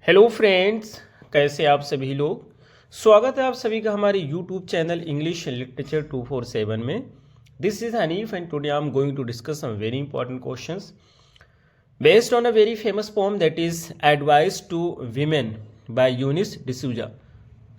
Hello friends, कैसे आप सभी लोग। स्वागत है आप सभी का हमारे यूट्यूब चैनल इंग्लिश लिटरेचर 247 में। This is Hanif and today I am going to discuss some very important questions based on a very famous poem that is advice to women by Eunice D'Souza.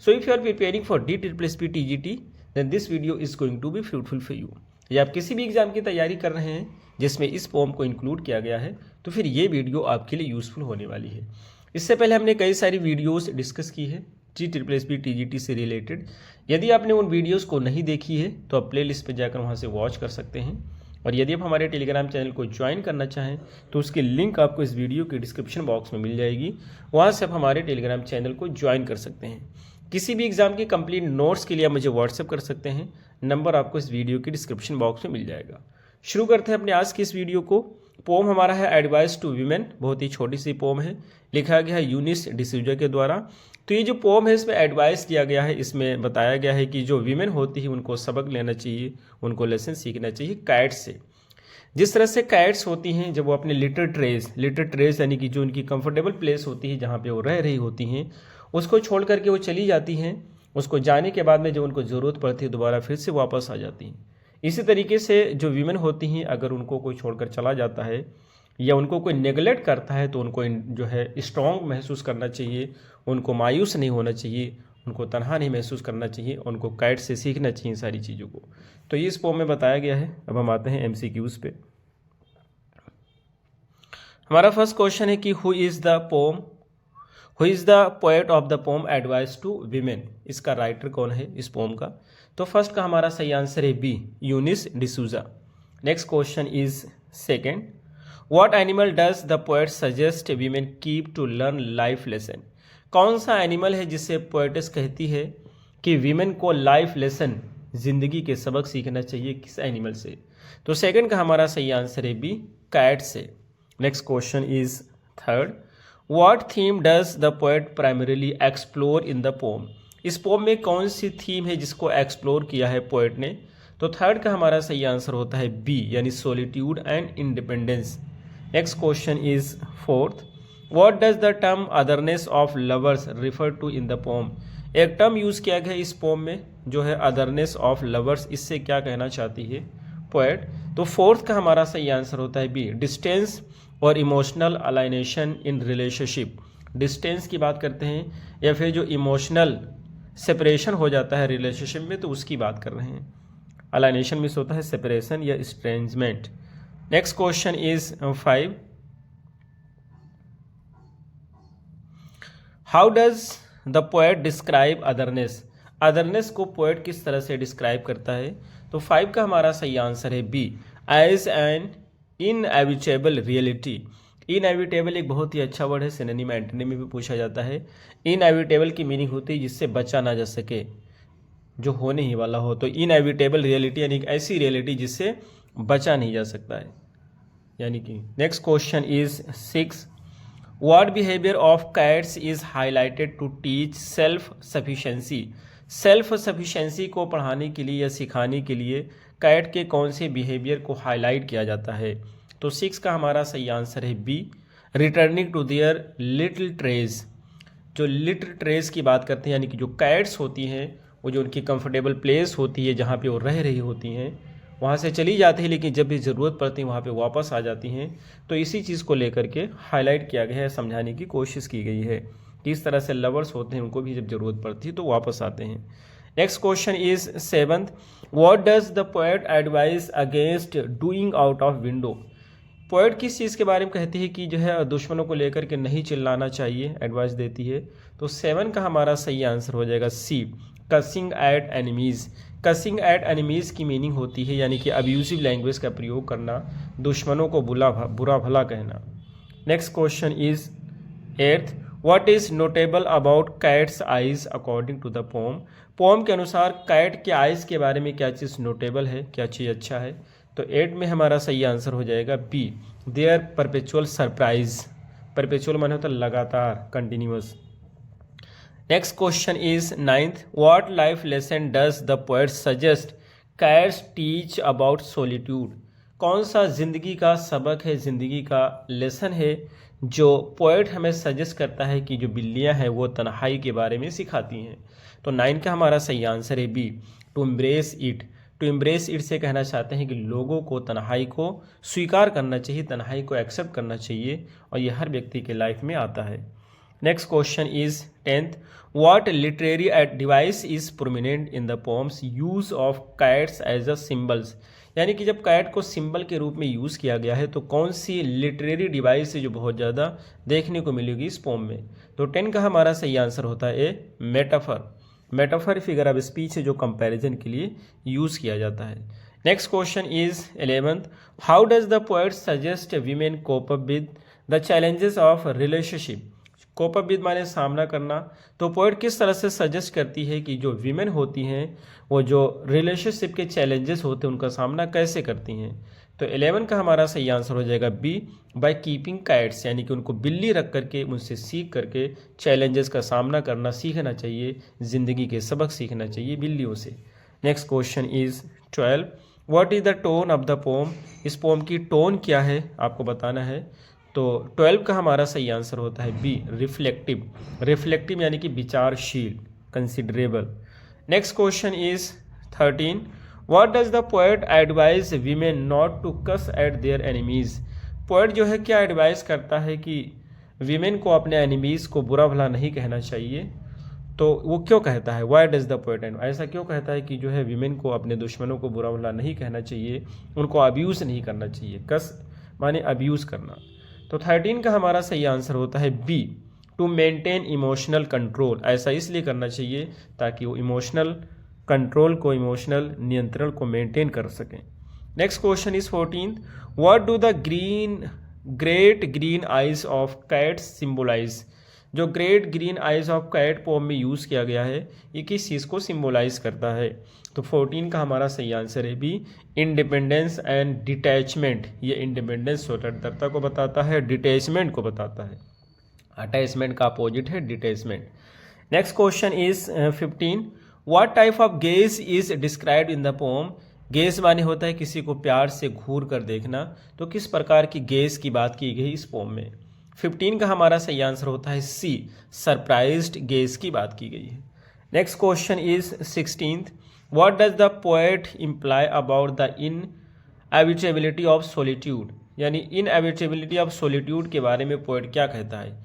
So if you are preparing for DSSP TGT then this video is going to be fruitful for you. या आप किसी भी exam की तैयारी कर रहे हैं जिसमें इस पोएम को इंक्लूड किया गया है तो फिर ये वीडियो आपके लिए यूजफुल होने वाली है। इससे पहले हमने कई सारी वीडियोस डिस्कस की है DSSP TGT से रिलेटेड। यदि आपने उन वीडियोस को नहीं देखी है तो आप प्लेलिस्ट पर जाकर वहां से वॉच कर सकते हैं। और यदि आप हमारे टेलीग्राम चैनल को ज्वाइन करना चाहें तो उसकी लिंक आपको इस वीडियो के डिस्क्रिप्शन बॉक्स में मिल जाएगी। वहाँ से आप हमारे टेलीग्राम चैनल को ज्वाइन कर सकते हैं। किसी भी एग्जाम की कंप्लीट नोट्स के लिए आप मुझे व्हाट्सएप कर सकते हैं। नंबर आपको इस वीडियो के डिस्क्रिप्शन बॉक्स में मिल जाएगा। शुरू करते हैं अपने आज की इस वीडियो को। पोम हमारा है एडवाइस टू वीमेन, बहुत ही छोटी सी पोम है, लिखा गया है यूनिस डिसूजा के द्वारा। तो ये जो पोम है इसमें एडवाइस दिया गया है, इसमें बताया गया है कि जो वीमेन होती है उनको सबक लेना चाहिए, उनको लेसन सीखना चाहिए कैट से। जिस तरह से कैट्स होती हैं जब वो अपने लिटर ट्रेस यानी कि जो उनकी कंफर्टेबल प्लेस होती है जहाँ पे वो रह रही होती हैं उसको छोड़ करके वो चली जाती हैं। उसको जाने के बाद में जब उनको ज़रूरत पड़ती है दोबारा फिर से वापस आ जाती हैं। इसी तरीके से जो वीमेन होती हैं अगर उनको कोई छोड़कर चला जाता है या उनको कोई नेगलेक्ट करता है तो उनको जो है स्ट्रॉन्ग महसूस करना चाहिए, उनको मायूस नहीं होना चाहिए, उनको तनहा नहीं महसूस करना चाहिए, उनको कैट से सीखना चाहिए सारी चीज़ों को। तो ये इस पोम में बताया गया है। अब हम आते हैं MCQs पे। हमारा फर्स्ट क्वेश्चन है कि who is the poet of the poem advice to women. इसका राइटर कौन है इस पोम का। तो फर्स्ट का हमारा सही आंसर है B, Eunice D'Souza. Next question is second, what animal does the poet suggest women keep to learn life lesson. कौन सा एनिमल है जिससे पोएटेस कहती है कि वीमेन को लाइफ लेसन, जिंदगी के सबक सीखना चाहिए, किस एनिमल से। तो सेकंड का हमारा सही आंसर है बी, कैट से। Next question is third, what theme does the poet primarily explore in the pome. इस पोम में कौन सी थीम है जिसको एक्सप्लोर किया है पोएट ने। तो थर्ड का हमारा सही आंसर होता है बी, यानी solitude and independence. Next question is fourth, what does the term otherness of lovers refer to in the poem. एक टर्म यूज किया गया इस पोम में जो है अदरनेस ऑफ लवर्स, इससे क्या कहना चाहती है पोएट। तो फोर्थ का हमारा सही आंसर होता है बी, डिस्टेंस और emotional alienation in relationship. Distance की बात करते हैं या फिर जो इमोशनल सेपरेशन हो जाता है रिलेशनशिप में तो उसकी बात कर रहे हैं। अलाइनेशन मीन्स होता है सेपरेशन या estrangement. Next question is 5, how does the poet describe otherness. Otherness को पोएट किस तरह से डिस्क्राइब करता है। तो 5 का हमारा सही आंसर है B, as an inevitable reality. Inevitable एक बहुत ही अच्छा वर्ड है, सिनोनिम एंटोनिम में भी पूछा जाता है। इनएविटेबल की मीनिंग होती है जिससे बचा ना जा सके, जो होने ही वाला हो। तो इनएविटेबल रियलिटी यानी ऐसी रियलिटी जिससे बचा नहीं जा सकता है, यानी कि। Next question is 6, what behaviour of cats is highlighted to teach self sufficiency. Self sufficiency को पढ़ाने के लिए या सिखाने के लिए कैट के कौन से बिहेवियर को हाईलाइट किया जाता है। तो 6 का हमारा सही आंसर है B, returning to their little trays. जो लिटिल ट्रेज की बात करते हैं यानी कि जो कैट्स होती हैं वो जो उनकी कंफर्टेबल प्लेस होती है जहाँ पे वो रह रही होती हैं वहाँ से चली जाती है, लेकिन जब भी ज़रूरत पड़ती है वहाँ पे वापस आ जाती हैं। तो इसी चीज़ को लेकर के हाईलाइट किया गया है, समझाने की कोशिश की गई है कि इस तरह से लवर्स होते हैं उनको भी जब ज़रूरत पड़ती है तो वापस आते हैं। Next question is 7th, what does the poet advice against doing out of window. Poet किस चीज़ के बारे में कहती है कि जो है दुश्मनों को लेकर के नहीं चिल्लाना चाहिए, एडवाइस देती है। तो 7 का हमारा सही आंसर हो जाएगा C, cursing at enemies. Cursing at enemies की मीनिंग होती है यानी कि अब्यूजिव लैंग्वेज का प्रयोग करना, दुश्मनों को बुरा भला कहना। Next question is 8th, what is notable about cats eyes according to the poem. Poem के अनुसार कैट के आइज़ के बारे में क्या चीज़ नोटेबल है, क्या चीज़ अच्छा है। तो 8 में हमारा सही आंसर हो जाएगा B, their perpetual surprise. Perpetual माने होता है लगातार, continuous. Next question is 9th, what life lesson does the poet suggest cats teach about solitude. कौन सा जिंदगी का सबक है, जिंदगी का लेसन है जो पोएट हमें सजेस्ट करता है कि जो बिल्लियां हैं वो तन्हाई के बारे में सिखाती हैं। तो 9 का हमारा सही आंसर है B, to embrace it. To embrace it से कहना चाहते हैं कि लोगों को तन्हाई को स्वीकार करना चाहिए, तन्हाई को एक्सेप्ट करना चाहिए, और ये हर व्यक्ति के लाइफ में आता है। Next question is 10th, what literary device is prominent in the poem's use of cats as a symbols. यानी कि जब कैट को सिंबल के रूप में यूज़ किया गया है तो कौन सी लिटरेरी डिवाइस है जो बहुत ज़्यादा देखने को मिलेगी इस पोम में। तो 10 का हमारा सही आंसर होता है A, metaphor. Metaphor figure of speech है जो कंपैरिजन के लिए यूज़ किया जाता है। Next question is 11th, how does the poet suggest women cope up with the challenges of relationship. Cope up with माने सामना करना। तो पोएट किस तरह से सजेस्ट करती है कि जो वीमेन होती हैं वो जो रिलेशनशिप के चैलेंजेस होते हैं उनका सामना कैसे करती हैं। तो 11 का हमारा सही आंसर हो जाएगा बी, बाय कीपिंग कैट्स, यानी कि उनको बिल्ली रख करके उनसे सीख करके चैलेंजेस का सामना करना सीखना चाहिए, ज़िंदगी के सबक सीखना चाहिए बिल्लियों से। Next question is 12, what is the tone of the pome. इस पोम की टोन क्या है आपको बताना है। तो 12 का हमारा सही आंसर होता है बी, रिफ्लेक्टिव। रिफ्लेक्टिव यानी कि विचारशील, considerable. Next question is 13, what does the poet advise women not to cuss at their enemies. Poet जो है क्या एडवाइस करता है कि वीमेन को अपने एनिमीज़ को बुरा भला नहीं कहना चाहिए। तो वो क्यों कहता है, वाई डज द पोएट, ऐसा क्यों कहता है कि जो है वीमेन को अपने दुश्मनों को बुरा भला नहीं कहना चाहिए, उनको अब्यूज़ नहीं करना चाहिए। कस माने अब्यूज़ करना। तो 13 का हमारा सही आंसर होता है B, to maintain emotional control. ऐसा इसलिए करना चाहिए ताकि वो इमोशनल कंट्रोल को, इमोशनल नियंत्रण को मेंटेन कर सकें। Next question is 14, what do the great green eyes of cats symbolise. जो great green eyes of cat poem में यूज़ किया गया है ये किस चीज़ को सिम्बोलाइज करता है। तो 14 का हमारा सही आंसर है बी, इंडिपेंडेंस एंड डिटैचमेंट। ये इंडिपेंडेंस स्वतंत्रता को बताता है, डिटैचमेंट को बताता है। अटैचमेंट का अपोजिट है detachment. Next question is 15, what type of gauge is described in the pome. Gauge माने होता है किसी को प्यार से घूर कर देखना। तो किस प्रकार की गेज की बात की गई इस पोम में। 15 का हमारा सही आंसर होता है सी, सरप्राइज्ड गेज की बात की गई है। Next question is 16th, what does the poet imply about the inevitability of solitude. यानी इनएविटेबिलिटी ऑफ सोलिट्यूड के बारे में पोएट क्या कहता है।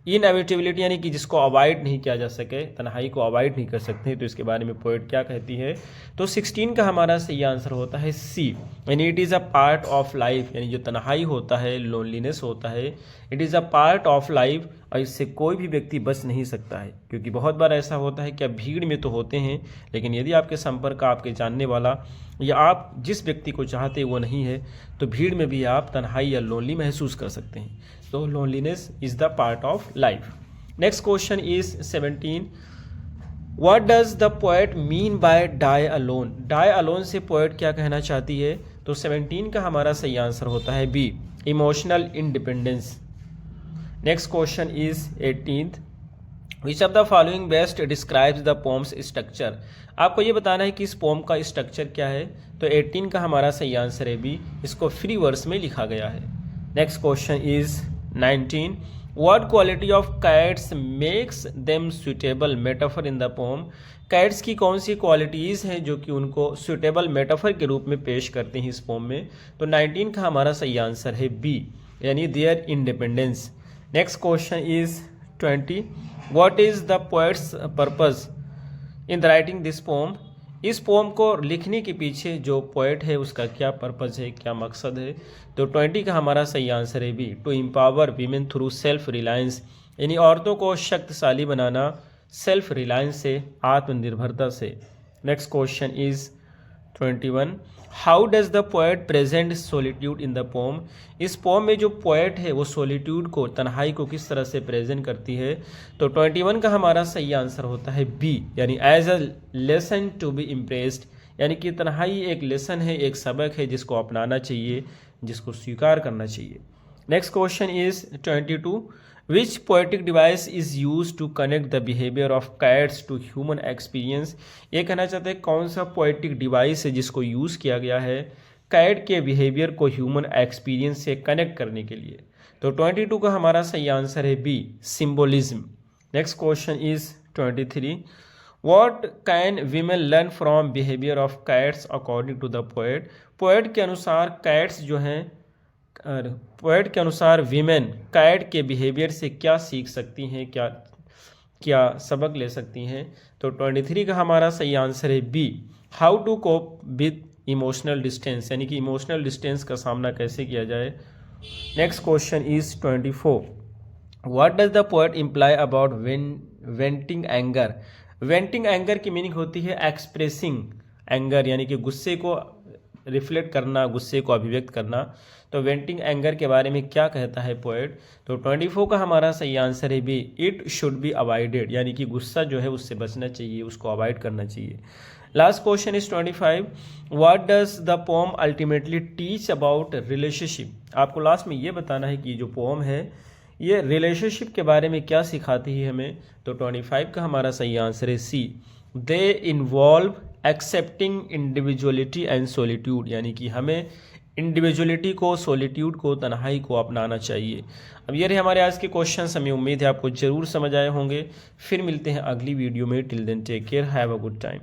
इनएविटेबिलिटी यानी कि जिसको अवॉइड नहीं किया जा सके, तन्हाई को अवॉइड नहीं कर सकते, तो इसके बारे में पोएट क्या कहती है। तो 16 का हमारा सही आंसर होता है सी, यानी it is a part of life. यानी जो तन्हाई होता है, लोनलीनेस होता है, it is a part of life, और इससे कोई भी व्यक्ति बच नहीं सकता है। क्योंकि बहुत बार ऐसा होता है कि आप भीड़ में तो होते हैं, लेकिन यदि आपके संपर्क आपके जानने वाला या आप जिस व्यक्ति को चाहते वो नहीं है, तो भीड़ में भी आप तन्हाई या लोनली महसूस कर सकते हैं। तो loneliness is the part of life. Next question is 17, what does the poet mean by die alone. Die alone से पोएट क्या कहना चाहती है। तो 17 का हमारा सही आंसर होता है B, emotional independence. Next question is 18th, which of the following best describes the poem's structure. आपको ये बताना है कि इस पोम का स्ट्रक्चर क्या है। तो 18 का हमारा सही आंसर है बी, इसको फ्री वर्स में लिखा गया है। Next question is 19, what quality of cats makes them suitable metaphor in the pome. Cats की कौन सी क्वालिटीज़ हैं जो कि उनको सुटेबल मेटाफर के रूप में पेश करते हैं इस पोम में। तो 19 का हमारा सही आंसर है बी, यानी their independence. Next question is 20, what is the poets purpose in writing this pome. इस पोम को लिखने के पीछे जो पोएट है उसका क्या पर्पज़ है, क्या मकसद है। तो 20 का हमारा सही आंसर है B, to empower women through self reliance. यानी औरतों को शक्तिशाली बनाना सेल्फ रिलायंस से, आत्मनिर्भरता से। Next question is 21, how does the poet present solitude in the pome. इस पोम में जो पोएट है वो सोलिट्यूड को, तन्हाई को किस तरह से प्रेजेंट करती है। तो 21 का हमारा सही आंसर होता है बी, यानी as a lesson to be impressed. यानी कि तन्हाई एक लेसन है, एक सबक है जिसको अपनाना चाहिए, जिसको स्वीकार करना चाहिए। Next question is 22, which poetic device is use to connect the behaviour of cats to human experience. ये कहना चाहते हैं कौन सा पोएटिक डिवाइस है जिसको यूज़ किया गया है कैट के बिहेवियर को ह्यूमन एक्सपीरियंस से कनेक्ट करने के लिए। तो 22 का हमारा सही आंसर है B, symbolism. Next question is 23, what can women learn from behaviour of cats according to the poet. Poet के अनुसार कैट्स जो हैं, पोएट के अनुसार वीमेन कैट के बिहेवियर से क्या सीख सकती हैं, क्या क्या सबक ले सकती हैं। तो 23 का हमारा सही आंसर है B, how to cope with emotional distance, यानी कि इमोशनल डिस्टेंस का सामना कैसे किया जाए। Next question is 24, what does the poet imply about venting anger. Venting anger की मीनिंग होती है एक्सप्रेसिंग एंगर, यानी कि गुस्से को रिफ्लेक्ट करना, गुस्से को अभिव्यक्त करना। तो वेंटिंग एंगर के बारे में क्या कहता है पोएट। तो 24 का हमारा सही आंसर है B, it should be avoided, यानी कि गुस्सा जो है उससे बचना चाहिए, उसको अवॉइड करना चाहिए। Last question is 25, what does the pome ultimately teach about relationship. आपको लास्ट में ये बताना है कि जो पोम है ये रिलेशनशिप के बारे में क्या सिखाती है हमें। तो 25 का हमारा सही आंसर है C, they involve accepting individuality and solitude, यानी कि हमें इंडिविजुअलिटी को, सोलिट्यूड को, तन्हाई को अपनाना चाहिए। अब ये रहे हमारे आज के क्वेश्चंस, हमें उम्मीद है आपको जरूर समझ आए होंगे। फिर मिलते हैं अगली वीडियो में, till then take care, have a good time.